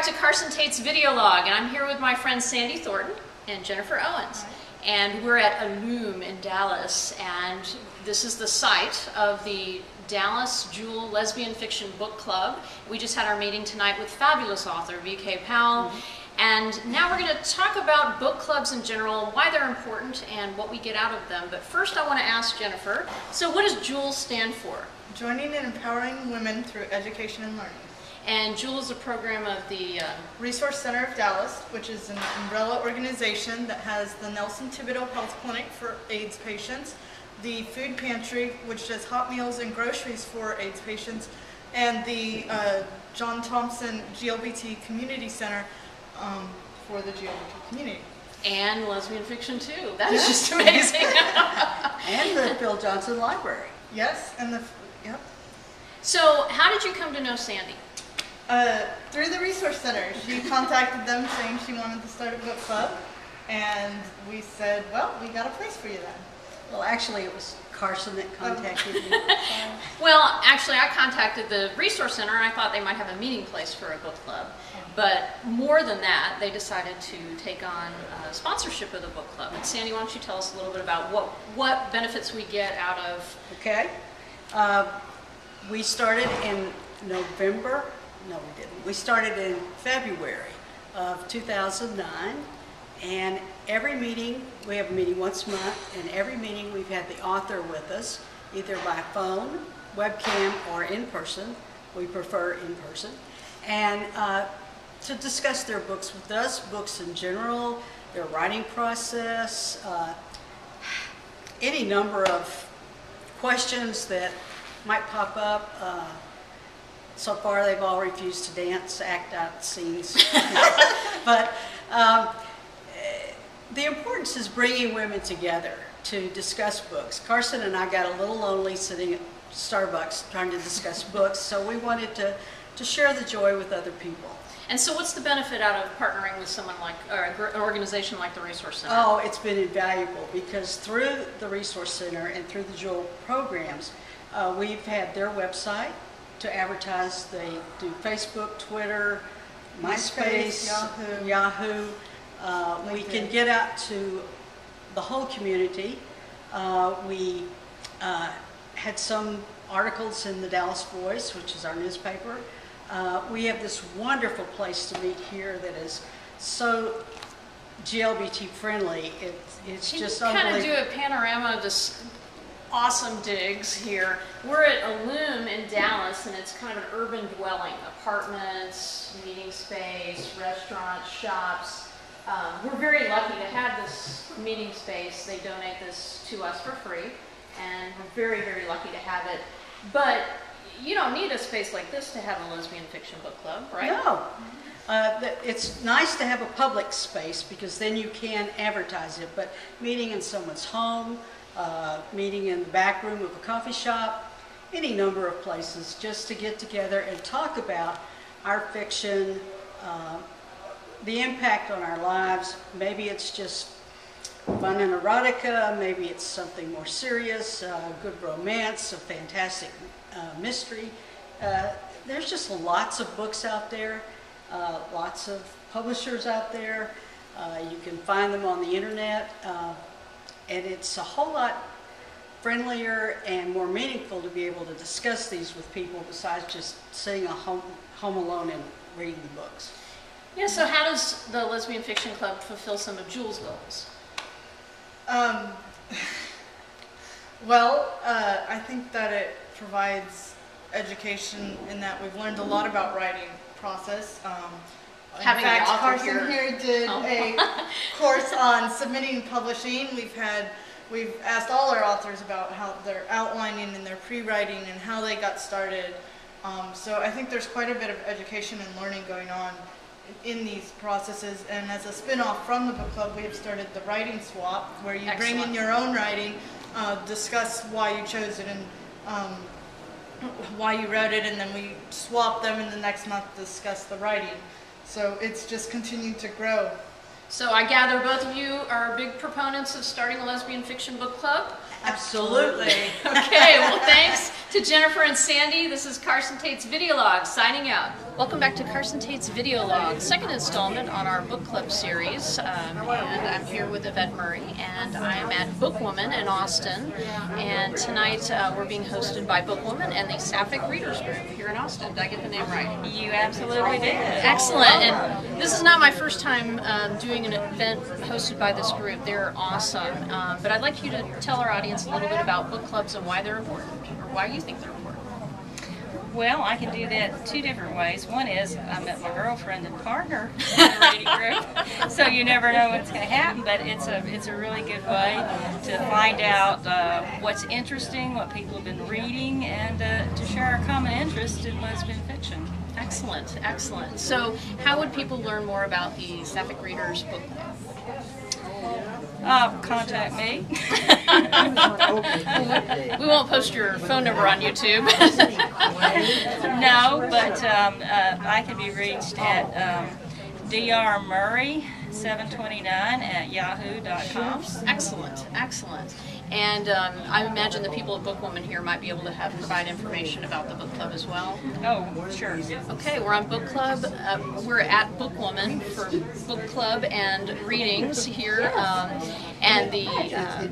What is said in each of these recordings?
to Carson Tate's video log, and I'm here with my friends Sandy Thornton and Jennifer Owens. And we're at Loom in Dallas, and this is the site of the Dallas Jewel Lesbian Fiction Book Club. We just had our meeting tonight with fabulous author V.K. Powell. And now we're going to talk about book clubs in general, why they're important, and what we get out of them. But first I want to ask Jennifer, so what does JEWEL stand for? Joining and empowering women through education and learning. And JEWEL is a program of the Resource Center of Dallas, which is an umbrella organization that has the Nelson Thibodeau Health Clinic for AIDS patients, the Food Pantry, which does hot meals and groceries for AIDS patients, and the John Thompson GLBT Community Center for the GLBT community. And lesbian fiction too. That is just amazing. And the Bill Johnson Library. Yes, and the, yep. So how did you come to know Sandy? Through the Resource Center. She contacted them saying she wanted to start a book club, and we said, well, we got a place for you then. Well, actually, it was Carson that contacted me. Well, actually, I contacted the Resource Center, and I thought they might have a meeting place for a book club. But more than that, they decided to take on sponsorship of the book club. And Sandy, why don't you tell us a little bit about what benefits we get out of... Okay. We started in November. No, we didn't. We started in February of 2009. And every meeting, we have a meeting once a month, and every meeting we've had the author with us, either by phone, webcam, or in person. We prefer in person. And to discuss their books with us, books in general, their writing process, any number of questions that might pop up. So far they've all refused to dance, act out scenes. But the importance is bringing women together to discuss books. Carson and I got a little lonely sitting at Starbucks trying to discuss books, so we wanted to share the joy with other people. And so what's the benefit out of partnering with someone like, or an organization like the Resource Center? Oh, it's been invaluable, because through the Resource Center and through the JEWEL programs, we've had their website to advertise. They do Facebook, Twitter, MySpace, Yahoo. We can get out to the whole community. We had some articles in the Dallas Voice, which is our newspaper. We have this wonderful place to meet here that is so GLBT friendly. It's just unbelievable. Kind of do a panorama of this awesome digs here. We're at a Loom in Dallas, and it's kind of an urban dwelling. Apartments, meeting space, restaurants, shops. We're very lucky to have this meeting space. They donate this to us for free, and we're very, very lucky to have it. But you don't need a space like this to have a lesbian fiction book club, right? No. It's nice to have a public space, because then you can advertise it, but meeting in someone's home, meeting in the back room of a coffee shop, any number of places, just to get together and talk about our fiction, the impact on our lives. Maybe it's just fun and erotica, maybe it's something more serious, good romance, a fantastic mystery. There's just lots of books out there, lots of publishers out there. You can find them on the internet, and it's a whole lot friendlier and more meaningful to be able to discuss these with people besides just sitting at home alone and reading the books. Yeah, so how does the Lesbian Fiction Club fulfill some of JEWEL's goals? Well, I think that it provides education in that we've learned a lot about writing process. In fact, Carson here did a course on submitting and publishing. We've asked all our authors about how they're outlining and their pre-writing and how they got started. So I think there's quite a bit of education and learning going on in these processes. And as a spin-off from the book club, we have started the writing swap, where you bring in your own writing, discuss why you chose it and why you wrote it, and then we swap them, and the next month discuss the writing. So it's just continued to grow. So I gather both of you are big proponents of starting a lesbian fiction book club? Absolutely. Okay, well thanks To Jennifer and Sandy, this is Carson Tate's Videolog signing out. Welcome back to Carson Tate's Videolog, second installment on our book club series. And I'm here with Yvette Murray, and I'm at Bookwoman in Austin. And tonight we're being hosted by Bookwoman and the Sapphic Readers Group here in Austin. Did I get the name right? You absolutely did. Excellent. And this is not my first time doing an event hosted by this group. They're awesome. But I'd like you to tell our audience a little bit about book clubs and why they're important, or why you think they're important. Well, I can do that two different ways. One is I met my girlfriend and partner in a reading group, so you never know what's going to happen. But it's a really good way to find out what's interesting, what people have been reading, and to share our common interest in lesbian fiction. Excellent, excellent. So, how would people learn more about the Sapphic Readers Book Club? Contact me. We won't post your phone number on YouTube. No, but I can be reached at drmurray729@yahoo.com. Excellent, excellent. And I imagine the people at Bookwoman here might be able to provide information about the book club as well. Oh, sure. Okay, we're on book club. We're at Bookwoman for book club and readings here. And the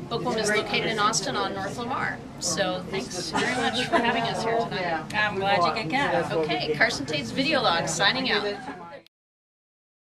Bookwoman is located in Austin on North Lamar. So thanks very much for having us here tonight. I'm glad you could come. Okay, Carson Tate's Videolog signing out.